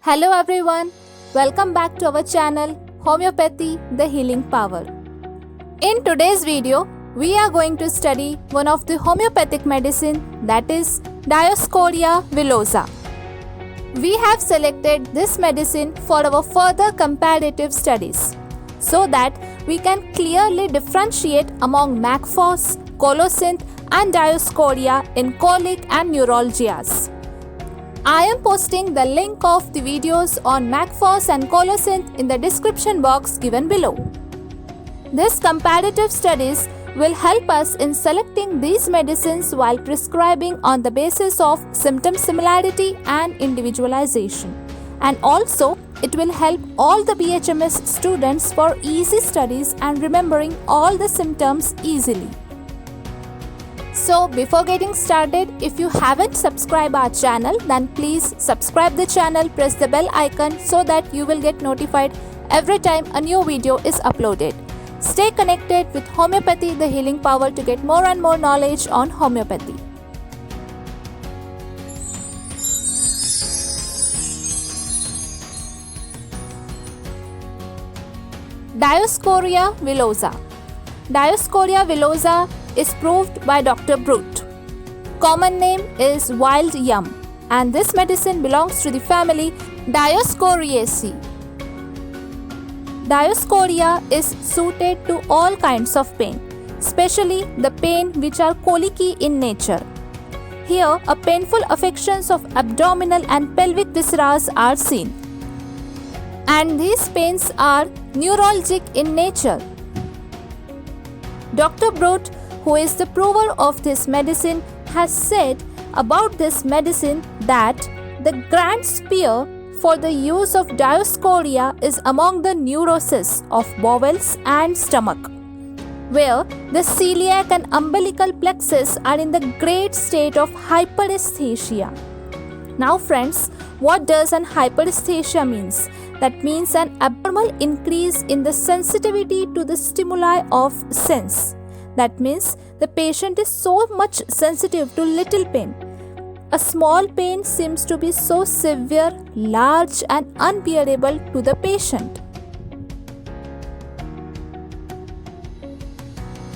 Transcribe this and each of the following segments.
Hello everyone, welcome back to our channel Homeopathy the Healing Power. In today's video, we are going to study one of the homeopathic medicine, that is Dioscorea villosa. We have selected this medicine for our further comparative studies so that we can clearly differentiate among McPhos, Colocynth and Dioscorea in colic and neuralgias. I am posting the link of the videos on McPhos and Colocynth in the description box given below. This comparative studies will help us in selecting these medicines while prescribing on the basis of symptom similarity and individualization. And also, it will help all the BHMS students for easy studies and remembering all the symptoms easily. So before getting started, if you haven't subscribed our channel, then please subscribe the channel, press the bell icon so that you will get notified every time a new video is uploaded. Stay connected with Homeopathy the Healing Power to get more and more knowledge on homeopathy. Dioscorea villosa. Dioscorea villosa is proved by Dr. Brute. Common name is wild yum, and this medicine belongs to the family Dioscoreaceae. Dioscorea is suited to all kinds of pain, especially the pain which are colicky in nature. Here, a painful affections of abdominal and pelvic viscera are seen, and these pains are neuralgic in nature. Dr. Brute, who is the prover of this medicine, has said about this medicine that the grand spear for the use of Dioscorea is among the neuroses of bowels and stomach, where the celiac and umbilical plexus are in the great state of hyperesthesia. Now friends, what does an hyperesthesia means? That means an abnormal increase in the sensitivity to the stimuli of sense. That means the patient is so much sensitive to little pain. A small pain seems to be so severe, large and unbearable to the patient.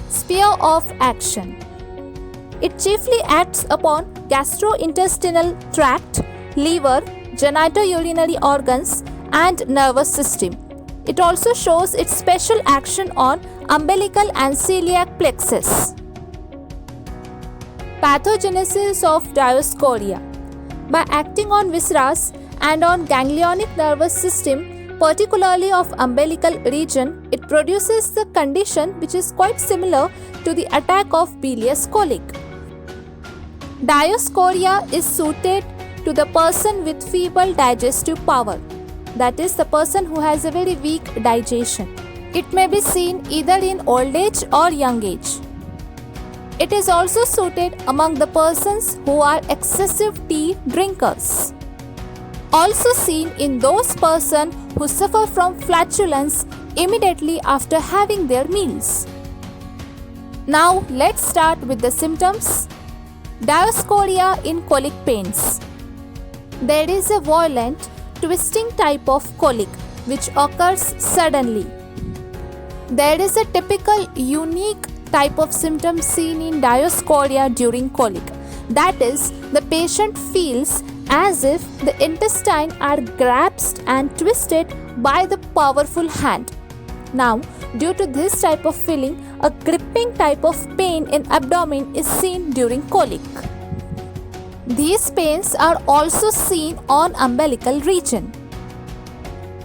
Sphere of action. It chiefly acts upon gastrointestinal tract, liver, genitourinary organs and nervous system. It also shows its special action on umbilical and celiac plexus. Pathogenesis of Dioscorea. By acting on viscera and on ganglionic nervous system, particularly of umbilical region, it produces the condition which is quite similar to the attack of bilious colic. Dioscorea is suited to the person with feeble digestive power, that is the person who has a very weak digestion. It may be seen either in old age or young age. It is also suited among the persons who are excessive tea drinkers. Also seen in those persons who suffer from flatulence immediately after having their meals. Now let's start with the symptoms. Dioscorea in colic pains. There is a violent twisting type of colic which occurs suddenly. There is a typical unique type of symptom seen in Dioscorea during colic. That is, the patient feels as if the intestine are grasped and twisted by the powerful hand. Now, due to this type of feeling, a gripping type of pain in abdomen is seen during colic. These pains are also seen on umbilical region.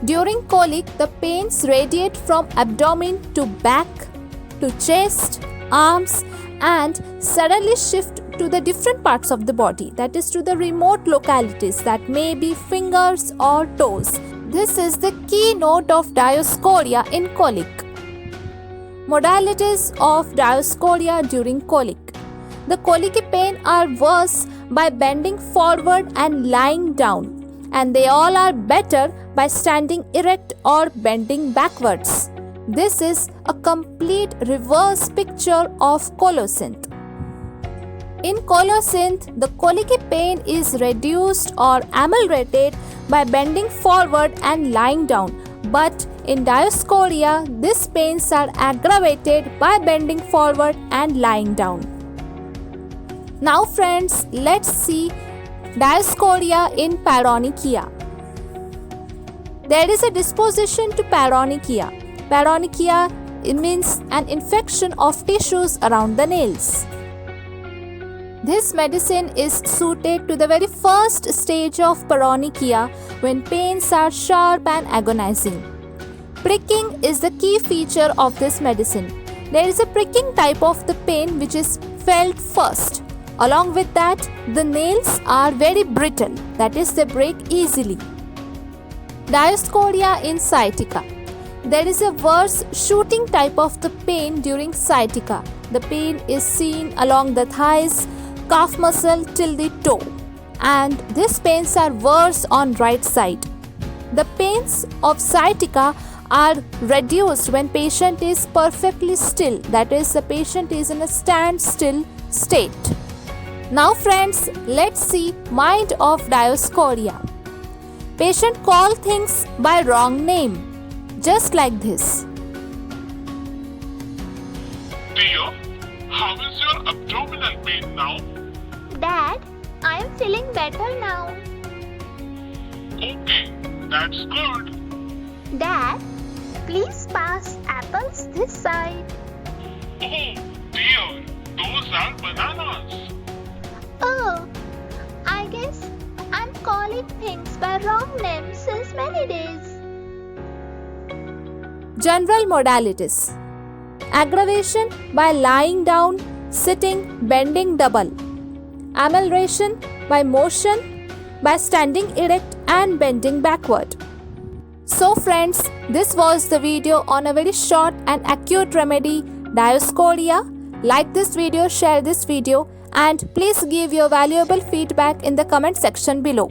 During colic, the pains radiate from abdomen to back, to chest, arms and suddenly shift to the different parts of the body, that is to the remote localities that may be fingers or toes. This is the keynote of Dioscorea in colic. Modalities of Dioscorea during colic. The colicky pain are worse by bending forward and lying down, and they all are better by standing erect or bending backwards. This is a complete reverse picture of Colocynth. In colocynth, the colicky pain is reduced or ameliorated by bending forward and lying down. But in Dioscorea, these pains are aggravated by bending forward and lying down. Now friends, let's see Dioscorea in Paronychia. There is a disposition to paronychia. Paronychia means an infection of tissues around the nails. This medicine is suited to the very first stage of paronychia when pains are sharp and agonizing. Pricking is the key feature of this medicine. There is a pricking type of the pain which is felt first. Along with that, the nails are very brittle, that is, they break easily. Dioscorea in sciatica. There is a worse shooting type of the pain during sciatica. The pain is seen along the thighs, calf muscle till the toe, and these pains are worse on right side. The pains of sciatica are reduced when patient is perfectly still, that is, the patient is in a standstill state. Now friends, let's see mind of Dioscorea. Patient call things by wrong name, just like this. Dear, how is your abdominal pain now? Dad, I am feeling better now. Okay, that's good. Dad, please pass apples this side. Oh dear, those are bananas. Oh, I guess I'm calling things by wrong names since many days. General modalities. Aggravation by lying down, sitting, bending double. Amelioration by motion, by standing erect and bending backward. So friends, this was the video on a very short and acute remedy, Dioscorea. Like this video, share this video, and please give your valuable feedback in the comment section below.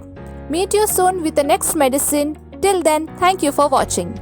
Meet you soon with the next medicine. Till then, thank you for watching.